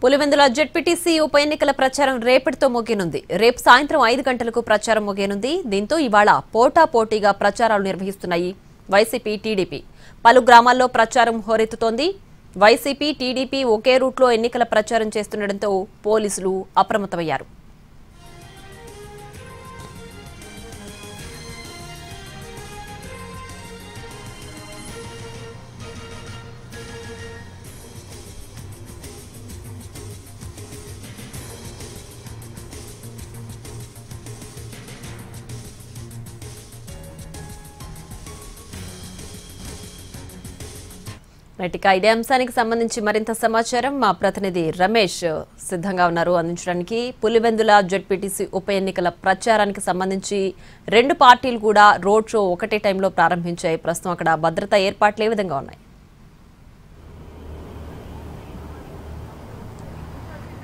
Pulivendula ZPTC ఉప ఎన్నికల ప్రచారం రేపటితో ముగియనుంది. రేపు సాయంత్రం 5 గంటలకు ప్రచారం ముగియనుంది. దీంతో ఇవాళ పోటాపోటీగా ప్రచారాలు నిర్వహిస్తున్నాయి వైసీపీ, టీడీపీ. పలు గ్రామాల్లో ప్రచారం హోరెత్తుతోంది. వైసీపీ, టీడీపీ ఒకే రూట్లో ఎన్నికల ప్రచారం చేస్తుండటంతో పోలీసులు అప్రమత్తమయ్యారు. రైట్గా ఇదే అంశానికి సంబంధించి మరింత సమాచారం మా ప్రతినిధి రమేష్ సిద్ధంగా ఉన్నారు అందించడానికి. పులివెందుల జెడ్పీటీసీ ఉప ఎన్నికల ప్రచారానికి సంబంధించి రెండు పార్టీలు కూడా రోడ్ షో ఒకటే టైంలో ప్రారంభించాయి. ప్రస్తుతం అక్కడ భద్రతా ఏర్పాట్లు ఏ విధంగా ఉన్నాయి?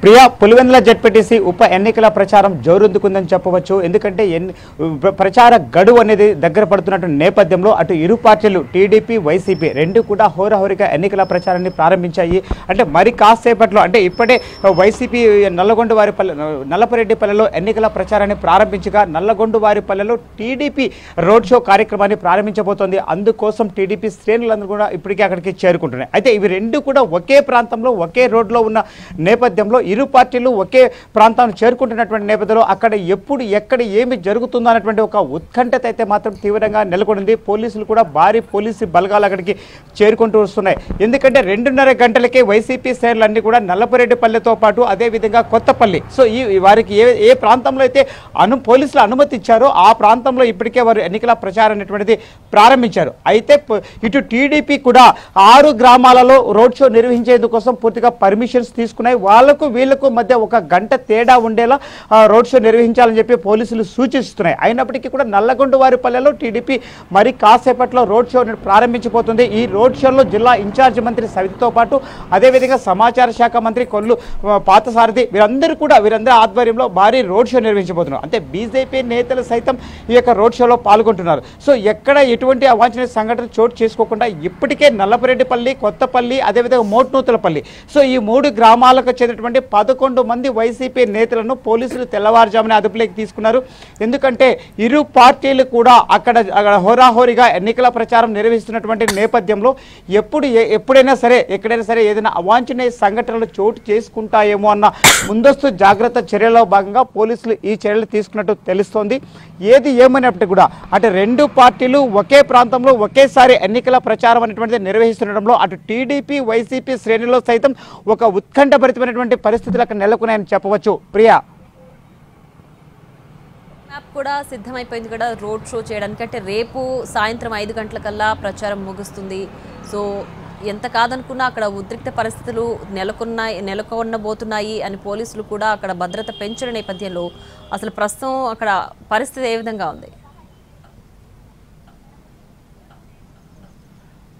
ప్రియా, పులివెందుల జెడ్పీటీసీ ఉప ఎన్నికల ప్రచారం జోరుందుకుందని చెప్పవచ్చు. ఎందుకంటే ప్రచార గడువు అనేది దగ్గర పడుతున్నట్టు నేపథ్యంలో అటు ఇరు పార్టీలు టీడీపీ, వైసీపీ రెండు కూడా హోరాహోరీగా ఎన్నికల ప్రచారాన్ని ప్రారంభించాయి. అంటే మరి కాసేపట్లో అంటే ఇప్పుడే వైసీపీ నల్లపరెడ్డిపల్లెలో ఎన్నికల ప్రచారాన్ని ప్రారంభించగా నల్లగొండవారిపల్లెలో టీడీపీ రోడ్ షో కార్యక్రమాన్ని ప్రారంభించబోతోంది. అందుకోసం టీడీపీ శ్రేణులందరూ కూడా ఇప్పటికే అక్కడికి చేరుకుంటున్నాయి. అయితే ఇవి రెండు కూడా ఒకే ప్రాంతంలో ఒకే రోడ్లో ఉన్న నేపథ్యంలో ఇరు పార్టీలు ఒకే ప్రాంతాన్ని చేరుకుంటున్నటువంటి నేపథ్యంలో అక్కడ ఎప్పుడు ఎక్కడ ఏమి జరుగుతుందో అన్నటువంటి ఒక ఉత్కంఠత అయితే మాత్రం తీవ్రంగా నెలకొంది. పోలీసులు కూడా భారీ పోలీసు బలగాలు అక్కడికి చేరుకుంటూ వస్తున్నాయి. ఎందుకంటే 2:30 గంటలకే వైసీపీ శ్రేణులన్నీ కూడా నల్లపరెడ్డిపల్లెతో పాటు అదేవిధంగా కొత్తపల్లి, సో ఈ వారికి ఏ ప్రాంతంలో అయితే పోలీసులు అనుమతి ఇచ్చారో ఆ ప్రాంతంలో ఇప్పటికే వారు ఎన్నికల ప్రచారం అనేటువంటిది ప్రారంభించారు. అయితే ఇటు టీడీపీ కూడా 6 గ్రామాలలో రోడ్ షో నిర్వహించేందుకోసం పూర్తిగా పర్మిషన్స్ తీసుకున్నాయి. వాళ్లకు వీళ్లకు మధ్య 1 గంట తేడా ఉండేలా రోడ్ షో నిర్వహించాలని చెప్పి పోలీసులు సూచిస్తున్నాయి. అయినప్పటికీ కూడా నల్లగొండవారిపల్లెలో టీడీపీ మరి కాసేపట్లో రోడ్ షో ప్రారంభించబోతుంది. ఈ రోడ్ షోలో జిల్లా ఇన్ఛార్జి మంత్రి సవితతో పాటు అదేవిధంగా సమాచార శాఖ మంత్రి కొల్లు పార్థసారథి వీరందరి ఆధ్వర్యంలో భారీ రోడ్ షో నిర్వహించబోతున్నారు. అంటే బీజేపీ నేతలు సైతం ఈ యొక్క రోడ్ షోలో పాల్గొంటున్నారు. సో ఎక్కడ ఎటువంటి అవాంఛనీయ సంఘటన చోటు చేసుకోకుండా ఇప్పటికే నల్లపరెడ్డిపల్లి, కొత్తపల్లి, అదేవిధంగా మోట్నూతులపల్లి, సో ఈ 3 గ్రామాలకు చెందినటువంటి 11 మంది వైసీపీ నేతలను పోలీసులు తెల్లవారుజామున అదుపులోకి తీసుకున్నారు. ఎందుకంటే ఇరు పార్టీలు కూడా అక్కడ హోరాహోరీగా ఎన్నికల ప్రచారం నిర్వహిస్తున్నటువంటి నేపథ్యంలో ఎప్పుడైనా సరే ఎక్కడైనా సరే ఏదైనా అవాంఛనీయ సంఘటనలు చోటు చేసుకుంటాయేమో అన్న ముందస్తు జాగ్రత్త చర్యలో భాగంగా పోలీసులు ఈ చర్యలు తీసుకున్నట్టు తెలుస్తోంది. ఏది ఏమైనప్పటికీ కూడా అటు రెండు పార్టీలు ఒకే ప్రాంతంలో ఒకేసారి ఎన్నికల ప్రచారం అనేటువంటిది నిర్వహిస్తుండడంలో అటు టీడీపీ, వైసీపీ శ్రేణిలో సైతం ఒక ఉత్కంఠభరితమైనటువంటి పరిస్థితులు అక్కడ నెలకొన్నాయని చెప్పవచ్చు. ప్రియా, మ్యాప్ కూడా సిద్ధమైపోయింది కూడా రోడ్ షో చేయడానికి. అంటే రేపు సాయంత్రం 5 గంటలకల్లా ప్రచారం ముగుస్తుంది. సో ఎంత కాదనుకున్నా అక్కడ ఉద్రిక్త పరిస్థితులు నెలకొనబోతున్నాయి అని పోలీసులు కూడా అక్కడ భద్రత పెంచిన నేపథ్యంలో అసలు ప్రస్తుతం అక్కడ పరిస్థితి ఏ విధంగా ఉంది?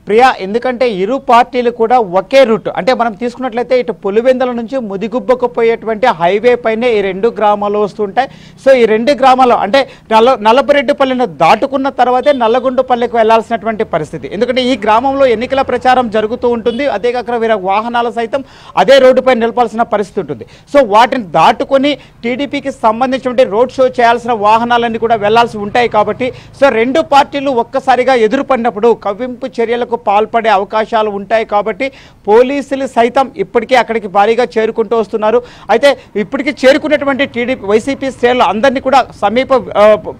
ప్రియా, ఎందుకంటే ఇరు పార్టీలు కూడా ఒకే రూట్, అంటే మనం తీసుకున్నట్లయితే ఇటు పులివెందుల నుంచి ముదిగుబ్బకు పోయేటువంటి హైవే పైనే ఈ 2 గ్రామాలు వస్తుంటాయి. సో ఈ 2 గ్రామాలు అంటే నల్లపరెడ్డిపల్లిని దాటుకున్న తర్వాతే నల్లగొండపల్లికి వెళ్లాల్సినటువంటి పరిస్థితి. ఎందుకంటే ఈ గ్రామంలో ఎన్నికల ప్రచారం జరుగుతూ ఉంటుంది. అదే కాక వీరి వాహనాలు సైతం అదే రోడ్డుపై నిలపాల్సిన పరిస్థితి ఉంటుంది. సో వాటిని దాటుకొని టీడీపీకి సంబంధించినటువంటి రోడ్ షో చేయాల్సిన వాహనాలన్నీ కూడా వెళ్లాల్సి ఉంటాయి. కాబట్టి సో 2 పార్టీలు ఒక్కసారిగా ఎదురుపడినప్పుడు కవ్వింపు చర్యలకు పాల్పడే అవకాశాలు ఉంటాయి. కాబట్టి పోలీసులు సైతం ఇప్పటికే అక్కడికి భారీగా చేరుకుంటూ వస్తున్నారు. అయితే ఇప్పటికీ చేరుకున్నటువంటి టీడీపీ, వైసీపీ శ్రేణులు అందరినీ కూడా సమీప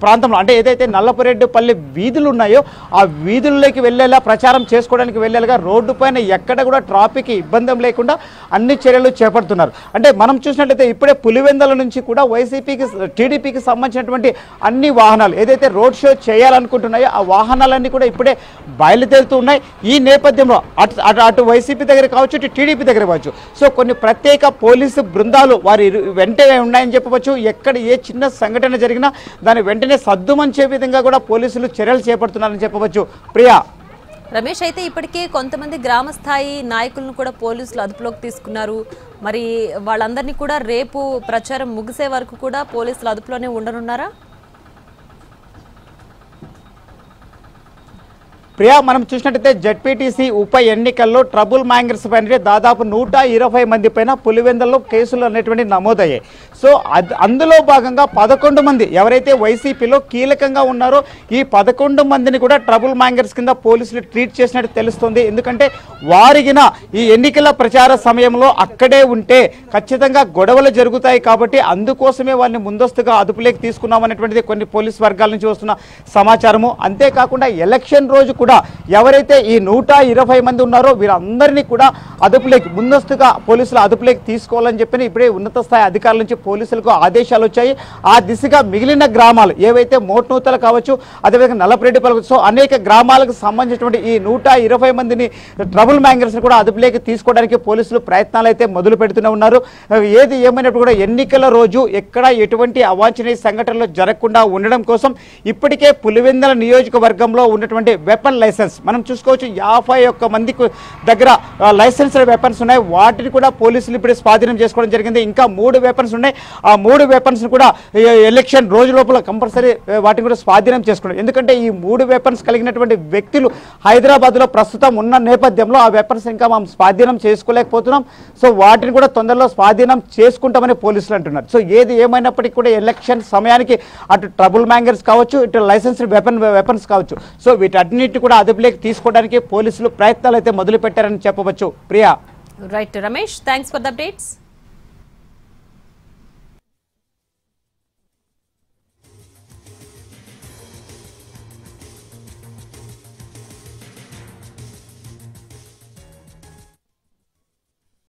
ప్రాంతంలో అంటే ఏదైతే నల్లపరెడ్డిపల్లి వీధులు ఉన్నాయో ఆ వీధుల్లోకి వెళ్ళేలా ప్రచారం చేసుకోవడానికి వెళ్ళేలాగా రోడ్డు పైన ఎక్కడ కూడా ట్రాఫిక్ ఇబ్బంది లేకుండా అన్ని చర్యలు చేపడుతున్నారు. అంటే మనం చూసినట్లయితే ఇప్పుడే పులివెందుల నుంచి కూడా వైసీపీకి, టీడీపీకి సంబంధించినటువంటి అన్ని వాహనాలు ఏదైతే రోడ్ షో చేయాలనుకుంటున్నాయో ఆ వాహనాలన్నీ కూడా ఇప్పుడే బయలుదేరుతూ ఉన్నాయి. ఈ నేపథ్యంలో అటు వైసీపీ దగ్గర కావచ్చు, ఇటు టీడీపీ దగ్గర కావచ్చు, సో కొన్ని ప్రత్యేక పోలీసు బృందాలు వారి వెంటనే ఉన్నాయని చెప్పవచ్చు. ఎక్కడ ఏ చిన్న సంఘటన జరిగినా దాన్ని వెంటనే సద్దుమంచే విధంగా కూడా పోలీసులు చర్యలు చేపడుతున్నారని చెప్పవచ్చు. ప్రియా, రమేష్, అయితే ఇప్పటికే కొంతమంది గ్రామ స్థాయి నాయకులను కూడా పోలీసులు అదుపులోకి తీసుకున్నారు. మరి వాళ్ళందరినీ కూడా రేపు ప్రచారం ముగిసే వరకు కూడా పోలీసులు అదుపులోనే ఉండనున్నారా? ప్రియా, మనం చూసినట్టయితే జెడ్పీటీసీ ఉప ఎన్నికల్లో ట్రబుల్ మ్యాంగర్స్ పైన దాదాపు 120 మంది పైన పులివెందులలో కేసులు అనేటువంటి నమోదయ్యాయి. సో అందులో భాగంగా 11 మంది ఎవరైతే వైసీపీలో కీలకంగా ఉన్నారో ఈ 11 మందిని కూడా ట్రబుల్ మ్యాంగర్స్ కింద పోలీసులు ట్రీట్ చేసినట్టు తెలుస్తుంది. ఎందుకంటే వారిగిన ఈ ఎన్నికల ప్రచార సమయంలో అక్కడే ఉంటే ఖచ్చితంగా గొడవలు జరుగుతాయి కాబట్టి అందుకోసమే వాళ్ళని ముందస్తుగా అదుపులోకి తీసుకున్నామనేటువంటిది కొన్ని పోలీస్ వర్గాల నుంచి వస్తున్న సమాచారము. అంతేకాకుండా ఎలక్షన్ రోజు కూడా ఎవరైతే ఈ 120 మంది ఉన్నారో వీరందరినీ కూడా అదుపులోకి ముందస్తుగా పోలీసులు అదుపులోకి తీసుకోవాలని చెప్పి ఇప్పుడే ఉన్నత స్థాయి అధికారుల నుంచి పోలీసులకు ఆదేశాలు వచ్చాయి. ఆ దిశగా మిగిలిన గ్రామాలు ఏవైతే మోట్నూతలు కావచ్చు, అదేవిధంగా నల్లపరెడ్డిపల్లి, సో అనేక గ్రామాలకు సంబంధించినటువంటి ఈ 120 మందిని ట్రబుల్ మ్యాంగర్స్ని కూడా అదుపులోకి తీసుకోవడానికి పోలీసులు ప్రయత్నాలు అయితే మొదలు పెడుతూనే ఉన్నారు. ఏది ఏమైనప్పుడు కూడా ఎన్నికల రోజు ఎక్కడ ఎటువంటి అవాంఛనీయ సంఘటనలు జరగకుండా ఉండడం కోసం ఇప్పటికే పులివెందుల నియోజకవర్గంలో ఉన్నటువంటి వెపన్ లైసెన్స్ మనం చూసుకోవచ్చు. 51 మందికి దగ్గర లైసెన్స్డ్ వెపన్స్ ఉన్నాయి. వాటిని కూడా పోలీసులు ఇప్పుడు స్వాధీనం చేసుకోవడం జరిగింది. ఇంకా 3 వెపన్స్ ఉన్నాయి. ఆ 3 వెపన్స్ కూడా ఎలక్షన్ రోజు లోపల కంపల్సరీ వాటిని కూడా స్వాధీనం చేసుకున్నారు. ఎందుకంటే ఈ 3 వెపన్స్ కలిగినటువంటి వ్యక్తులు హైదరాబాద్లో ప్రస్తుతం ఉన్న నేపథ్యంలో ఆ వెపన్స్ ఇంకా మనం స్వాధీనం చేసుకోలేకపోతున్నాం. సో వాటిని కూడా తొందరలో స్వాధీనం చేసుకుంటామని పోలీసులు అంటున్నారు. సో ఏది ఏమైనప్పటికీ కూడా ఎలక్షన్ సమయానికి అటు ట్రబుల్ మ్యాంగర్స్ కావచ్చు, ఇటు లైసెన్స్డ్ వెపన్స్ కావచ్చు, సో వీటన్నిటిని కూడా అదుపులోకి తీసుకోవడానికి పోలీసులు ప్రయత్నాలు అయితే మొదలు పెట్టారని చెప్పవచ్చు. Priya. Right Ramesh, thanks for the updates.